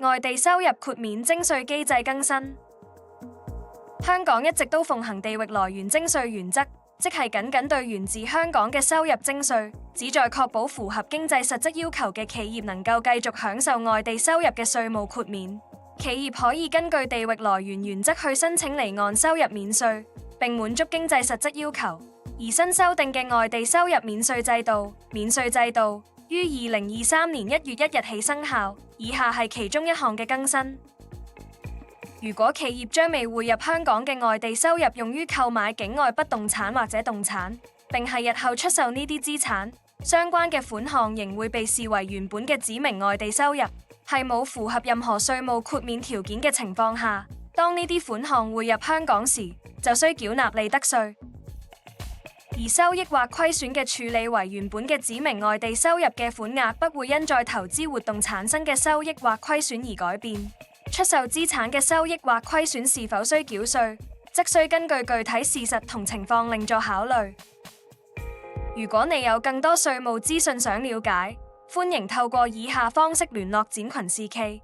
外地收入豁免徵稅機制更新。香港一直都奉行地域來源徵稅原則，即係僅對源自香港嘅收入徵稅，旨在確保符合經濟實質要求嘅企業能夠繼續享受外地收入嘅稅務豁免。企業可以根據地域來源原則去申請離岸收入免稅，並滿足經濟實質要求。而新修訂嘅外地收入免稅制度於2023年1月1日起生效，以下係其中一項嘅更新。如果企業將未匯入香港嘅外地收入用於購買境外不動產或者動產，並係日後出售呢啲資產，相關嘅款項仍會被視為原本嘅指明外地收入，係冇符合任何稅務豁免條件嘅情況下，當呢啲款項匯入香港時，就需繳納利得稅。而收益或虧損嘅處理為原本嘅指明外地收入嘅款額不會因在投資活動產生嘅收益或虧損而改變。出售資產嘅收益或虧損是否需繳稅，則需根據具體事實同情況另作考慮。如果你有更多稅務資訊想了解，歡迎透過以下方式聯絡展群 CK。